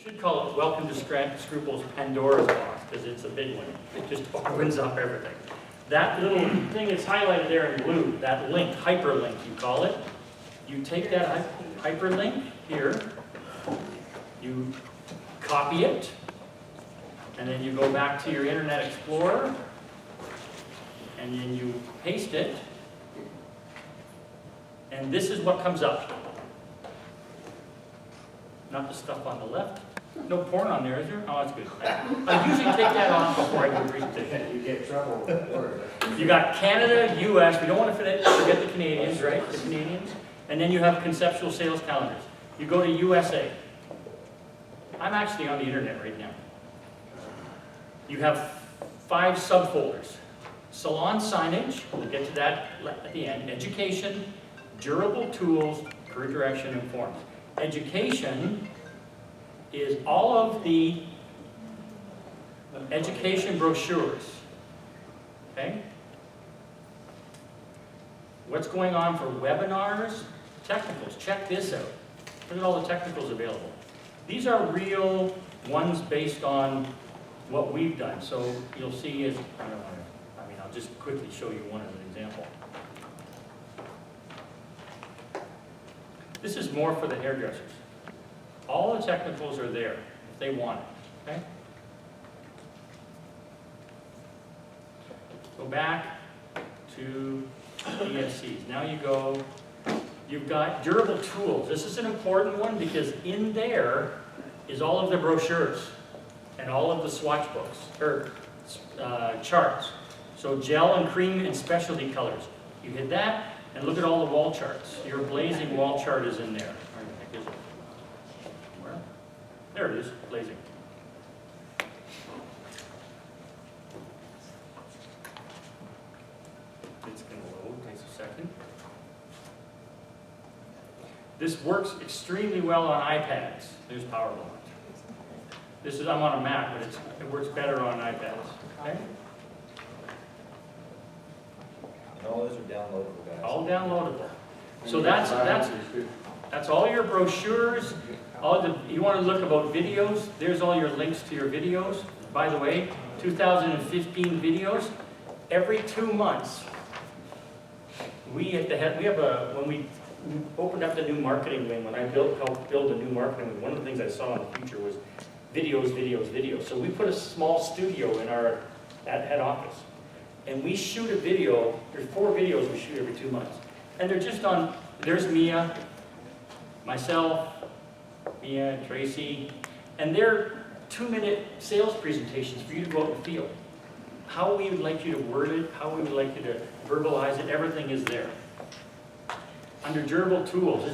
Should call it Welcome to Scruples Pandora's Box, because it's a big one. It just opens up everything. That little thing that's highlighted there in blue, that link, hyperlink you call it, you take that hyperlink here, you copy it, and then you go back to your Internet Explorer, and then you paste it, and this is what comes up. Not the stuff on the left. No porn on there, is there? Oh, that's good. I usually take that off before I do a presentation. You get trouble with words. You got Canada, US, we don't want to forget the Canadians, right? The Canadians. And then you have conceptual sales calendars. You go to USA. I'm actually on the internet right now. You have 5 subfolders. Salon signage, we'll get to that at the end. Education, durable tools, career direction, and forms. Education is all of the education brochures. Okay? What's going on for webinars? Technicals. Check this out. Look at all the technicals available. These are real ones based on what we've done. So you'll see is, I'll just quickly show you one as an example. This is more for the hairdressers. All the technicals are there if they want it. Okay? Go back to ESCs. Now you've got durable tools. This is an important one because in there is all of the brochures and all of the swatch books, or charts. So gel and cream and specialty colors. You hit that and look at all the wall charts. Your blazing wall chart is in there. Where? There it is, blazing. It's going to load, takes a second. This works extremely well on iPads. There's PowerPoint. This is, I'm on a Mac, but it works better on iPads. Okay? And all those are downloadable, guys. All downloadable. So that's all your brochures. You want to look about videos? There's all your links to your videos. By the way, 2015 videos. Every 2 months, when we opened up the new marketing wing, when I helped build a new marketing wing, one of the things I saw in the future was videos, videos, videos. So we put a small studio in our head office. And we shoot a video, there's 4 videos we shoot every 2 months. And they're just on, there's Mia, myself, Mia, Tracy, and they're 2-minute sales presentations for you to go out and feel. How we would like you to word it, how we would like you to verbalize it, everything is there. Under durable tools,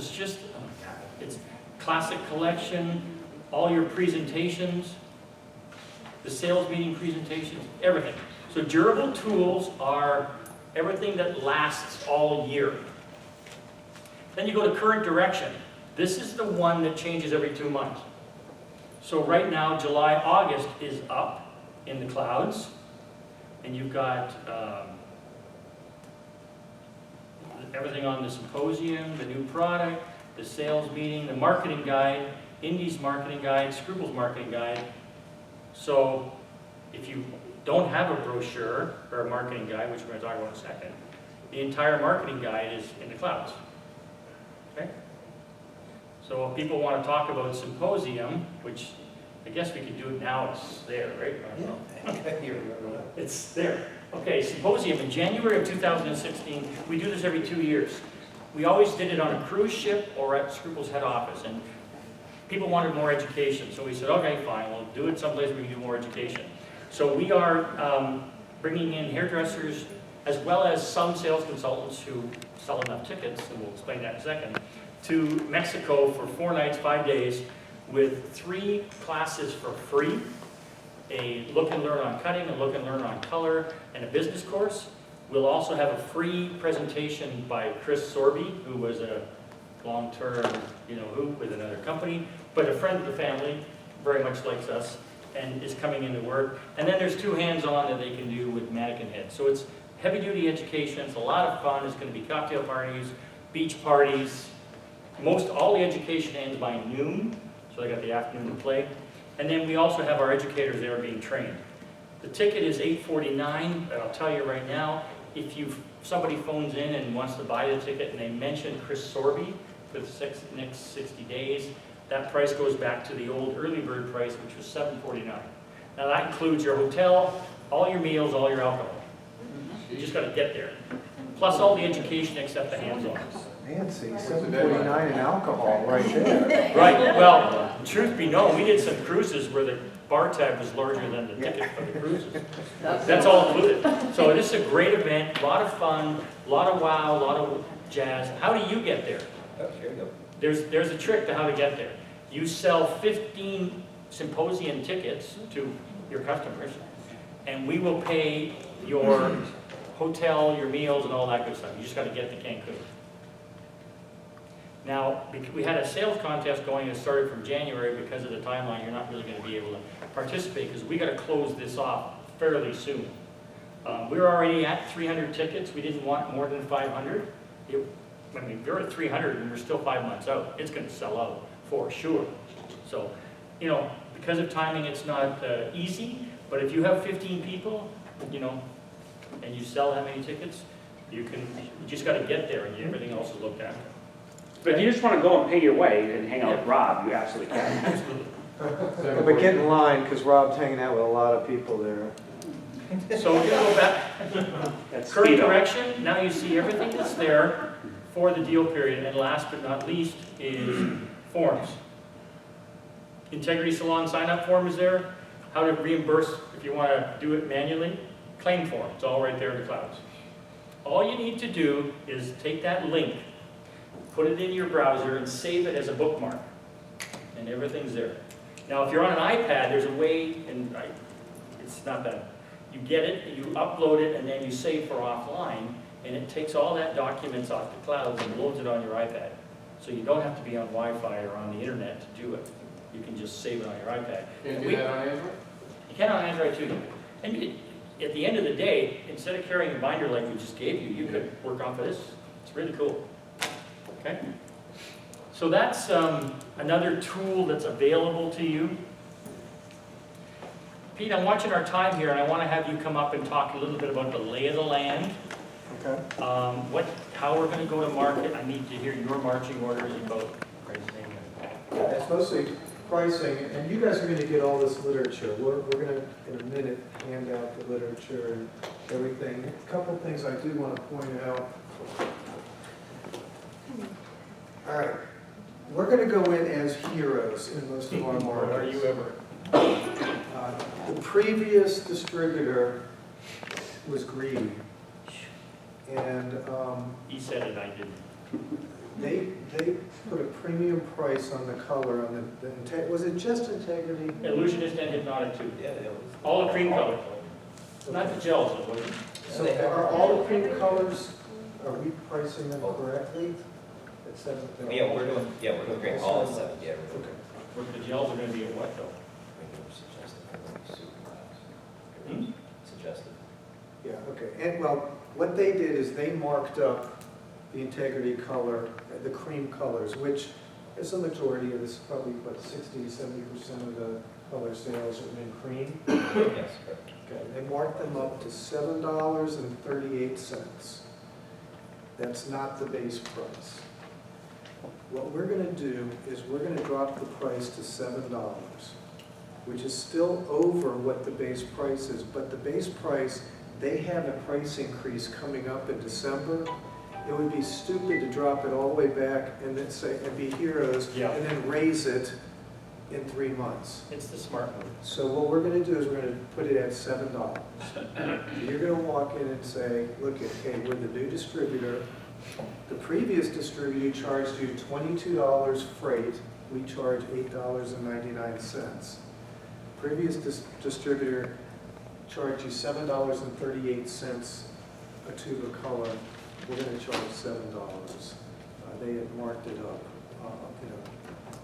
it's classic collection, all your presentations, the sales meeting presentations, everything. So durable tools are everything that lasts all year. Then you go to current direction. This is the one that changes every 2 months. So right now, July, August is up in the clouds. And you've got everything on the symposium, the new product, the sales meeting, the marketing guide, Indy's marketing guide, Scruples marketing guide. So if you don't have a brochure or a marketing guide, which we're going to talk about in a second, the entire marketing guide is in the clouds. Okay? So if people want to talk about symposium, which I guess we could do it now, it's there, right? Yeah. It's there. Okay, symposium in January of 2016. We do this every 2 years. We always did it on a cruise ship or at Scruples head office, and people wanted more education. So we said, okay, fine, we'll do it someplace where we can do more education. So we are bringing in hairdressers as well as some sales consultants who sell enough tickets, and we'll explain that in a second, to Mexico for 4 nights, 5 days with 3 classes for free. A look and learn on cutting, a look and learn on color, and a business course. We'll also have a free presentation by Chris Sorby, who was a long-term, who with another company, but a friend of the family, very much likes us, and is coming into work. And then there's 2 hands-on that they can do with mannequin heads. So it's heavy-duty education. It's a lot of fun. It's going to be cocktail parties, beach parties. All the education ends by noon. So they got the afternoon to play. And then we also have our educators there being trained. The ticket is $8.49, but I'll tell you right now, if somebody phones in and wants to buy the ticket and they mention Chris Sorby for the next 60 days, that price goes back to the old early bird price, which was $7.49. Now that includes your hotel, all your meals, all your alcohol. You just got to get there. Plus all the education except the hands-on. Nancy, $7.49 in alcohol right there. Right, well, truth be known, we did some cruises where the bar tab was larger than the ticket for the cruises. That's all included. So this is a great event, a lot of fun, a lot of wow, a lot of jazz. How do you get there? Oh, here you go. There's a trick to how to get there. You sell 15 symposium tickets to your customers, and we will pay your hotel, your meals, and all that good stuff. You just got to get to Cancun. Now, we had a sales contest going that started from January. Because of the timeline, you're not really going to be able to participate because we got to close this off fairly soon. We're already at 300 tickets. We didn't want more than 500. I mean, we're at 300 and we're still 5 months out. It's going to sell out for sure. So, you know, because of timing, it's not easy. But if you have 15 people, you know, and you sell that many tickets, you just got to get there, and everything else is looked after. But if you just want to go and pay your way and hang out with Rob, you absolutely can. Absolutely. But get in line, because Rob's hanging out with a lot of people there. So we're going to go back. That's Current speedo. direction, now you see everything that's there for the deal period. And last but not least is forms. Integrity Salon sign-up form is there. How to reimburse if you want to do it manually. Claim form, it's all right there in the clouds. All you need to do is take that link, put it in your browser, and save it as a bookmark. And everything's there. Now, if you're on an iPad, there's a way, and it's not that. You get it, you upload it, and then you save for offline, and it takes all that documents off the clouds and loads it on your iPad. So you don't have to be on Wi-Fi or on the internet to do it. You can just save it on your iPad. Can you do that on Android? You can on Android too. And at the end of the day, instead of carrying a binder like we just gave you, you could work off of this. It's really cool. Okay? So that's another tool that's available to you. Pete, I'm watching our time here, and I want to have you come up and talk a little bit about the lay of the land. Okay. How we're going to go to market. I need to hear your marching orders about pricing. It's mostly pricing, and you guys are going to get all this literature. We're going to, in a minute, hand out the literature and everything. A couple of things I do want to point out. All right. We're going to go in as heroes in most of our markets. Are you ever? The previous distributor was greedy, and He said it, I didn't. they put a premium price on the color, on was it just Integrity? Illusionist and Hypnotic too. Yeah, it was. All the cream color. Not the gels, though, was it? So are all the cream colors, are we pricing them correctly? At $7? We're doing great. All of 7, yeah. Okay. Where the gels are going to be at what, though? Suggested. Yeah, okay. And well, what they did is they marked up the Integrity color, the cream colors, which is the majority of this, probably what, 60 to 70% of the color sales are in cream. Yes, correct. Okay, they marked them up to $7.38. That's not the base price. What we're going to do is we're going to drop the price to $7, which is still over what the base price is. But the base price, they have a price increase coming up in December. It would be stupid to drop it all the way back and then say, and be heroes, Yeah. and then raise it in 3 months. It's the smart move. So what we're going to do is we're going to put it at $7. You're going to walk in and say, look, okay, we're the new distributor. The previous distributor charged you $22 freight. We charge $8.99. Previous distributor charged you $7.38 a tube of color. We're going to charge $7. They had marked it up,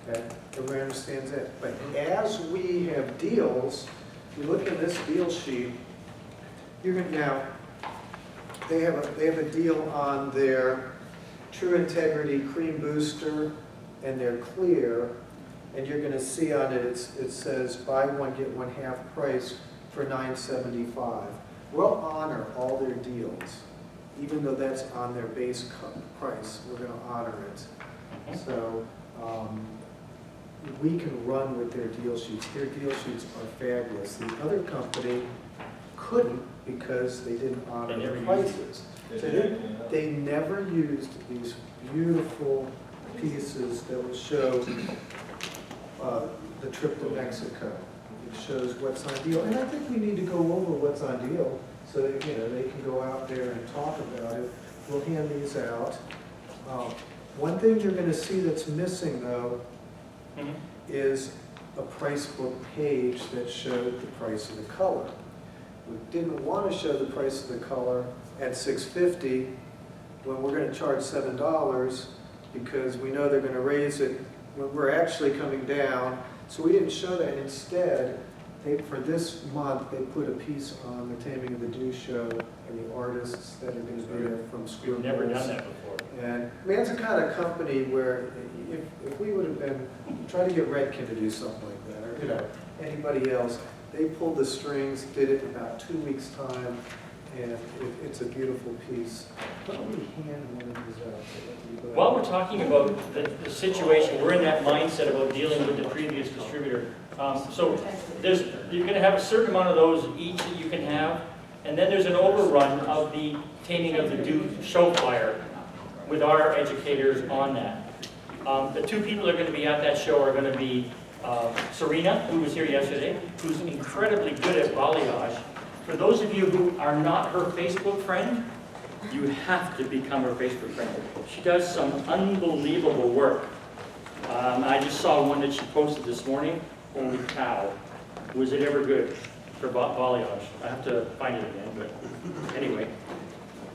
okay? Everybody understands that. But as we have deals, you look at this deal sheet, you're going to now, they have a deal on their True Integrity Cream Booster and their Clear and you're gonna see on it, it says buy one, get one half price for $9.75. We'll honor all their deals, even though that's on their base price, we're gonna honor it. So, we can run with their deal sheets. Their deal sheets are fabulous. The other company couldn't because they didn't honor They their never prices. So they never used these beautiful pieces that would show the trip to Mexico. It shows what's on deal. And I think we need to go over what's on deal so that, they can go out there and talk about it. We'll hand these out. One thing you're going to see that's missing, though, is a price book page that showed the price of the color. We didn't want to show the price of the color at $6.50 when we're going to charge $7 because we know they're going to raise it when we're actually coming down. So we didn't show that. Instead, for this month, they put a piece on the Taming of the Dew show and the artists that are going to be there from Scruples. We've never done that before. And I mean, it's a kind of company where if we would have been trying to get Redken to do something like that, or anybody else, they pulled the strings, did it in about 2 weeks' time, and it's a beautiful piece. Why don't we hand one of these out? While we're talking about the situation, we're in that mindset about dealing with the previous distributor. So you're going to have a certain amount of those each that you can have, and then there's an overrun of the Taming of the Dew show flyer with our educators on that. The two people that are going to be at that show are going to be Serena, who was here yesterday, who's incredibly good at balayage. For those of you who are not her Facebook friend, you have to become her Facebook friend. She does some unbelievable work. I just saw one that she posted this morning. Holy cow. Was it ever good for balayage? I have to find it again, but anyway.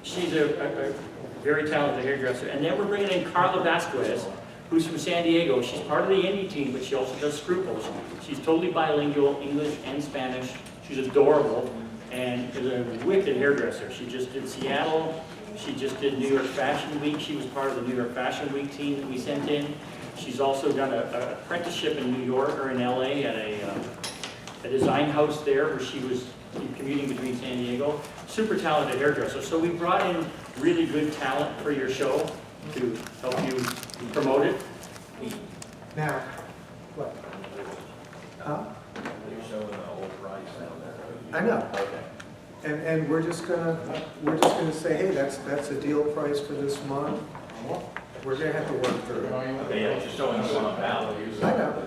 She's a very talented hairdresser. And then we're bringing in Carla Vasquez, who's from San Diego. She's part of the indie team, but she also does Scruples. She's totally bilingual, English and Spanish. She's adorable and is a wicked hairdresser. She just did Seattle. She just did New York Fashion Week. She was part of the New York Fashion Week team that we sent in. She's also done an apprenticeship in New York or in LA at a design house there where she was commuting between San Diego. Super talented hairdresser. So we brought in really good talent for your show to help you promote it. Now, what? Huh? You're showing the old price down there. I know. Okay. And we're just gonna say, hey, that's a deal price for this month. We're gonna have to work through it. Okay, yeah, just showing us one pound. I know.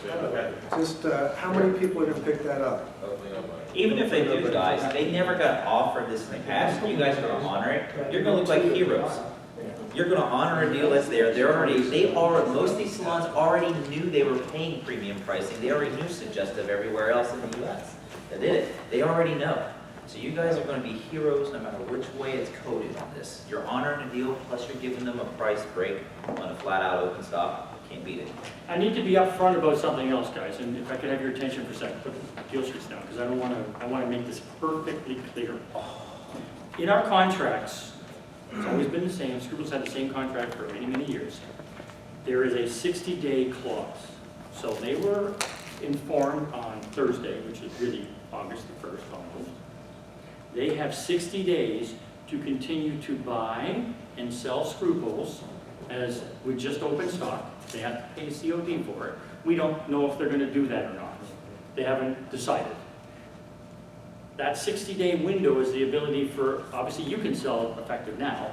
Okay. Just, how many people are gonna pick that up? Even if they do, guys, they never got offered this in the past, you guys are gonna honor it, you're gonna look like heroes. You're gonna honor a deal that's there, most of these salons already knew they were paying premium pricing, they already knew Suggestive everywhere else in the US. They did it, they already know. So you guys are gonna be heroes no matter which way it's coded on this. You're honoring a deal, plus you're giving them a price break on a flat out open stock, can't beat it. I need to be upfront about something else, guys, and if I could have your attention for a second, put the deal sheets down, because I want to make this perfectly clear. In our contracts, it's always been the same, Scruples had the same contract for many, many years. There is a 60-day clause. So they were informed on Thursday, which is really August the 1st almost. They have 60 days to continue to buy and sell Scruples as we just opened stock. They have to pay COD for it. We don't know if they're going to do that or not. They haven't decided. That 60-day window is the ability for, obviously you can sell effective now,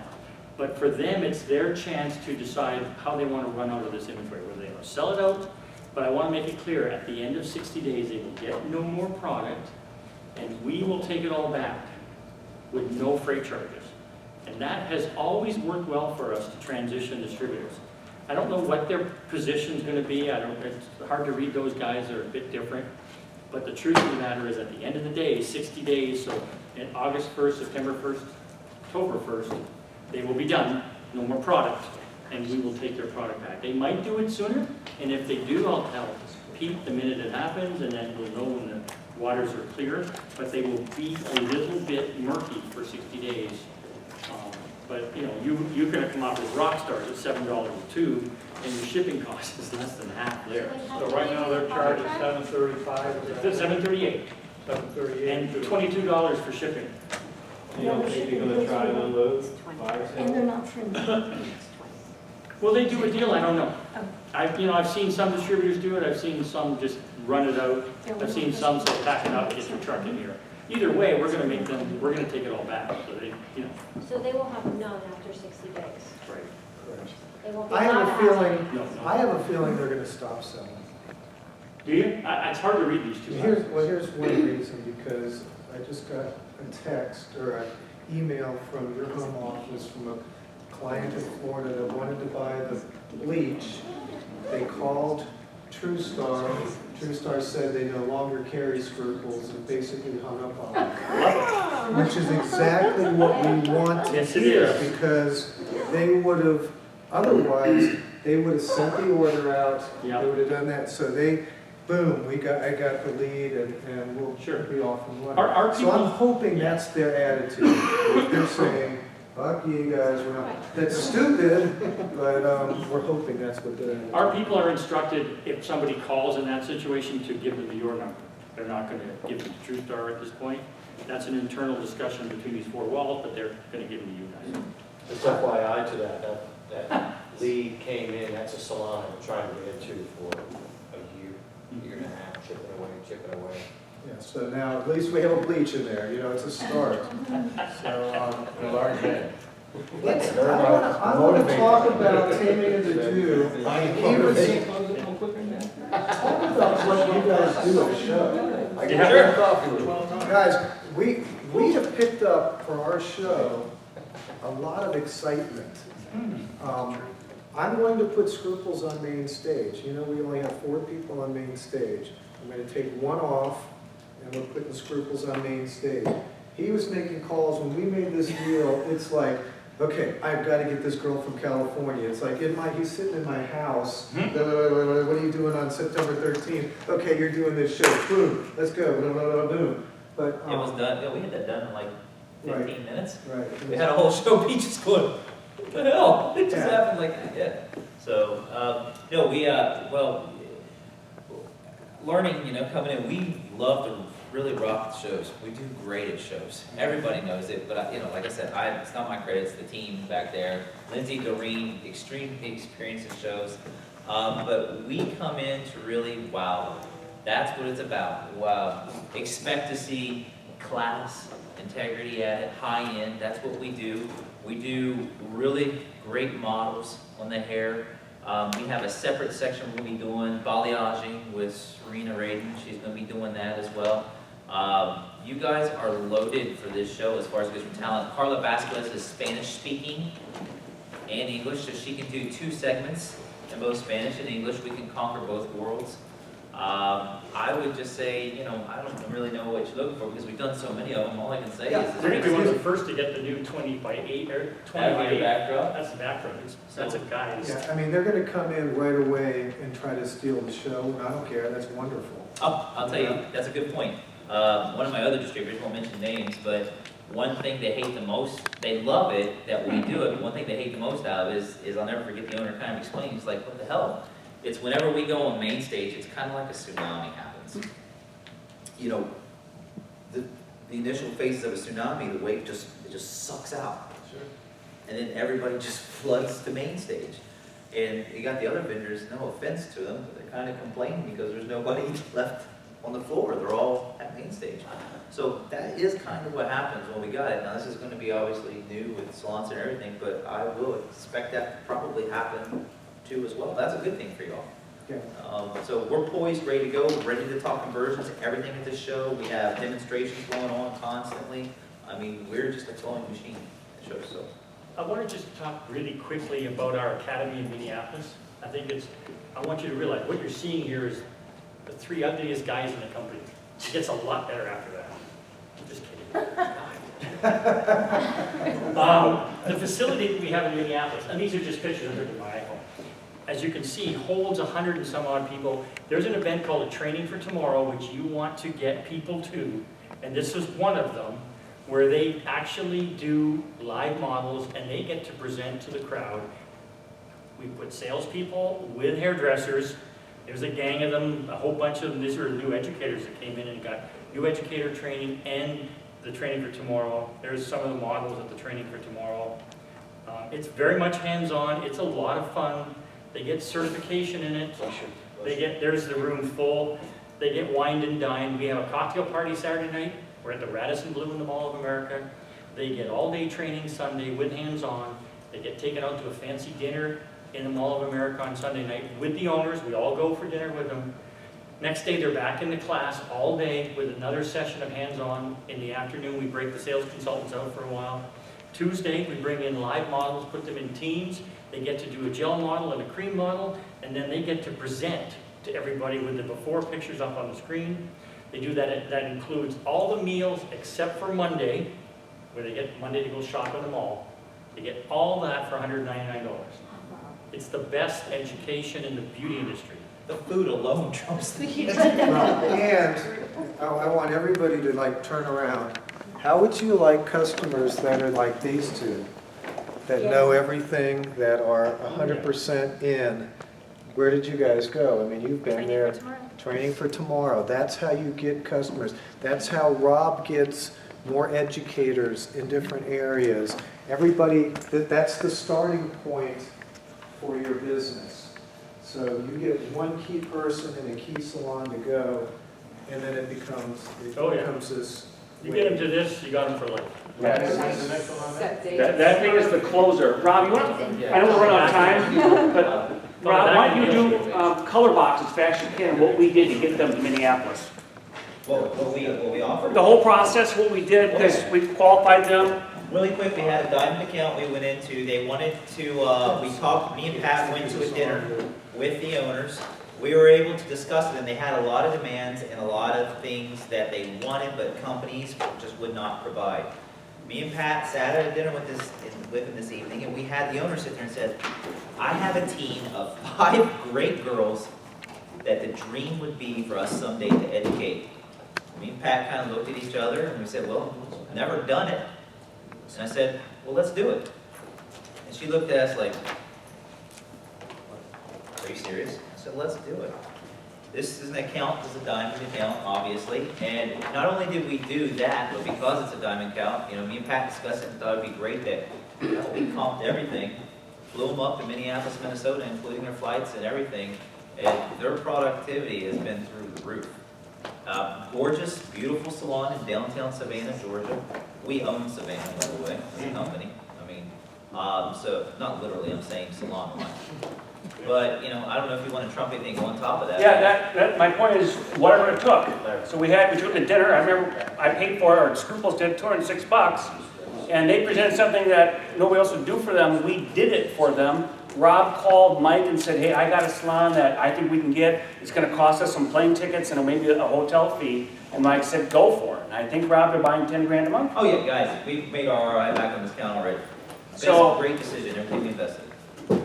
but for them it's their chance to decide how they want to run out of this inventory, whether they want to sell it out. But I want to make it clear, at the end of 60 days they will get no more product and we will take it all back with no freight charges. And that has always worked well for us to transition distributors. I don't know what their position's going to be. It's hard to read those guys, they're a bit different. But the truth of the matter is, at the end of the day, 60 days, so in August 1st, September 1st, October 1st, they will be done, no more product, and we will take their product back. They might do it sooner, and if they do, I'll tell Pete the minute it happens, and then we'll know when the waters are clear, but they will be a little bit murky for 60 days. But, you know, you're gonna come out with rock stars at $7 a tube, and your shipping cost is less than half there. So right now, they're charging $7.35. It's $7.38, $7.38. and $22 for shipping. You don't think you're gonna try and unload 5, And they're not friendly. Will they do a deal? I don't know. I've seen some distributors do it, I've seen some just run it out, I've seen some say pack it up, get your truck in here. Either way, we're gonna take it all back, so they, you know. So they will have none after 60 days. Right. They won't be I have allowed a to have feeling, No, I no. have a feeling they're gonna stop selling. Do you? It's hard to read these two. Here's one reason, because I just got a text or an email from your home office from a client in Florida that wanted to buy the bleach. They called TrueStar. TrueStar said they no longer carry Scruples and basically hung up on them. Which is exactly what we want to Yes, it hear, is. because they would have, otherwise, they would have sent the order out, Yeah. they would have done that, so they, boom, I got the lead, and we'll Sure. be off and running. Our So I'm people, hoping that's their attitude. They're saying, fuck you guys, we're not, that's stupid, but we're hoping that's what they're. our people are instructed, if somebody calls in that situation, to give them your number. They're not gonna give them to TrueStar at this point. That's an internal discussion between these four walls, but they're gonna give them to you guys. Just FYI to that lead came in, that's a salon I'm trying to get into for a year and a half, chipping away. Yeah, so now at least we have a bleach in there, it's a start. So, A large head. I want to talk about taming the dew. Talk about what you guys do at a show. I can have coffee with you. Guys, we have picked up for our show a lot of excitement. I'm going to put Scruples on main stage. We only have 4 people on main stage. I'm going to take one off, and we're putting Scruples on main stage. He was making calls when we made this deal. It's like, okay, I've got to get this girl from California. It's like he's sitting in my house. What are you doing on September 13th? Okay, you're doing this show. Boom, let's go. Boom. But It was done, yeah, we had that done in like 15 minutes. right. We had a whole show, we just going, what the hell? It just Yeah. happened like that, yeah. So, no, we, well, learning, coming in, we love to really rock the shows. We do great at shows. Everybody knows it, but like I said, it's not my credit, it's the team back there. Lindsay, Doreen, extreme experience at shows. But we come in to really, wow, that's what it's about. Wow, expect to see class, integrity at it, high end, that's what we do. We do really great models on the hair. We have a separate section we'll be doing balayaging with Serena Radin. She's going to be doing that as well. You guys are loaded for this show as far as goes from talent. Carla Vasquez is Spanish speaking and English, so she can do 2 segments in both Spanish and English. We can conquer both worlds. I would just say, I don't really know what you're looking for because we've done so many of them. All I can say is We're gonna be one of the first to get the new 20 by 8 or 20 by 8. backdrop. That's the background. That's a guy's. Yeah, they're going to come in right away and try to steal the show, and I don't care. That's wonderful. I'll tell you, that's a good point. One of my other distributors, won't mention names, but one thing they hate the most, they love it that we do it, but one thing they hate the most out of is I'll never forget the owner kind of explaining, he's like, what the hell? It's whenever we go on main stage, it's kind of like a tsunami happens. The initial phases of a tsunami, the wave just sucks out. Sure. And then everybody just floods to main stage. And you got the other vendors, no offense to them, but they're kind of complaining because there's nobody left on the floor. They're all at main stage. So that is kind of what happens when we got it. Now this is going to be obviously new with salons and everything, but I will expect that to probably happen too as well. That's a good thing for y'all. Yeah. So we're poised, ready to go, ready to talk conversions, everything at this show. We have demonstrations going on constantly. I mean, we're just a flowing machine at shows. So I want to just talk really quickly about our academy in Minneapolis. I want you to realize what you're seeing here is the 3 ugliest guys in the company. It gets a lot better after that. I'm just kidding. The facility that we have in Minneapolis, and these are just pictures of it in my iPhone. As you can see, holds 100 and some odd people. There's an event called a Training for Tomorrow, which you want to get people to, and this is one of them. where they actually do live models and they get to present to the crowd. We put salespeople with hairdressers. There's a gang of them, a whole bunch of them. These are new educators that came in and got new educator training and the training for tomorrow. There's some of the models at the training for tomorrow. It's very much hands-on. It's a lot of fun. They get certification in it. There's the room full. They get wined and dined. We have a cocktail party Saturday night. We're at the Radisson Blu in the Mall of America. They get all-day training Sunday with hands-on. They get taken out to a fancy dinner in the Mall of America on Sunday night with the owners. We all go for dinner with them. Next day, they're back in the class all day with another session of hands-on. In the afternoon, we break the sales consultants out for a while. Tuesday, we bring in live models, put them in teams. They get to do a gel model and a cream model, and then they get to present to everybody with the before pictures up on the screen. They do that. That includes all the meals except for Monday, where they get Monday to go shop in the mall. They get all that for $199. It's the best education in the beauty industry. The food alone trumps the And I want everybody to like turn around. How would you like customers that are like these two? That know everything, that are 100% in? Where did you guys go? I mean, you've been there. Training for tomorrow. That's how you get customers. That's how Rob gets more educators in different areas. Everybody, that's the starting point for your business. So you get one key person in a key salon to go, and then it becomes this. You get them to this, you got them for life. Yes. When's the next one on that? That thing is the closer. Rob, you want, I know we're running out of time, but Rob, why don't you do color boxes fast as you can, what we did to get them to Minneapolis? What we offered? The whole process, what we did, because we qualified them. Really quick, we had a diamond account we went into. They wanted to, me and Pat went to a dinner with the owners. We were able to discuss it, and they had a lot of demands and a lot of things that they wanted, but companies just would not provide. Me and Pat sat at a dinner with him this evening, and we had the owner sit there and said, I have a team of 5 great girls that the dream would be for us someday to educate. Me and Pat kind of looked at each other, and we said, well, never done it. And I said, well, let's do it. And she looked at us like, are you serious? I said, let's do it. This is an account, this is a diamond account, obviously. And not only did we do that, but because it's a diamond account, me and Pat discussed it and thought it'd be great that we comped everything, flew them up to Minneapolis, Minnesota, including their flights and everything. And their productivity has been through the roof. Gorgeous, beautiful salon in downtown Savannah, Georgia. We own Savannah, by the way, as a company. So not literally, I'm saying salon wise. But, I don't know if you want to trump anything on top of that. Yeah, my point is, whatever it took. So we took the dinner, I remember I paid for it, or Scruples did, $206, and they presented something that nobody else would do for them. We did it for them. Rob called Mike and said, hey, I got a salon that I think we can get. It's going to cost us some plane tickets and maybe a hotel fee. And Mike said, go for it. And I think, Rob, they're buying 10 grand a month. Oh yeah, guys, we've made our ROI back on this account already. It's So- a great decision, everything we invested.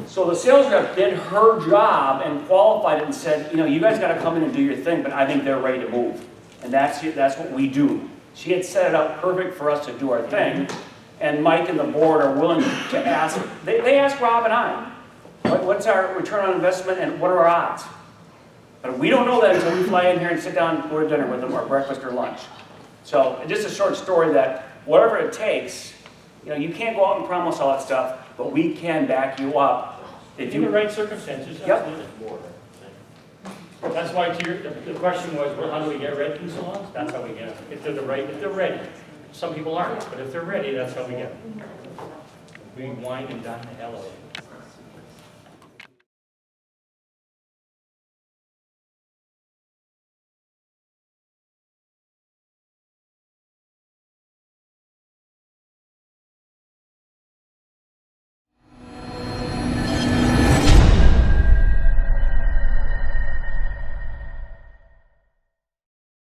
So the sales rep did her job and qualified it and said, you guys got to come in and do your thing, but I think they're ready to move. And that's what we do. She had set it up perfect for us to do our thing. And Mike and the board are willing to ask, they ask Rob and I, what's our return on investment and what are our odds? But we don't know that until we fly in here and sit down and go to dinner with them or breakfast or lunch. So just a short story that whatever it takes, you can't go out and promise all that stuff, but we can back you up. If In the you right circumstances, Yep. absolutely. That's why the question was, well, how do we get Redken salons? That's how we get them. If they're ready. Some people aren't, but if they're ready, that's how we get them. We wine and dine the hell out of them.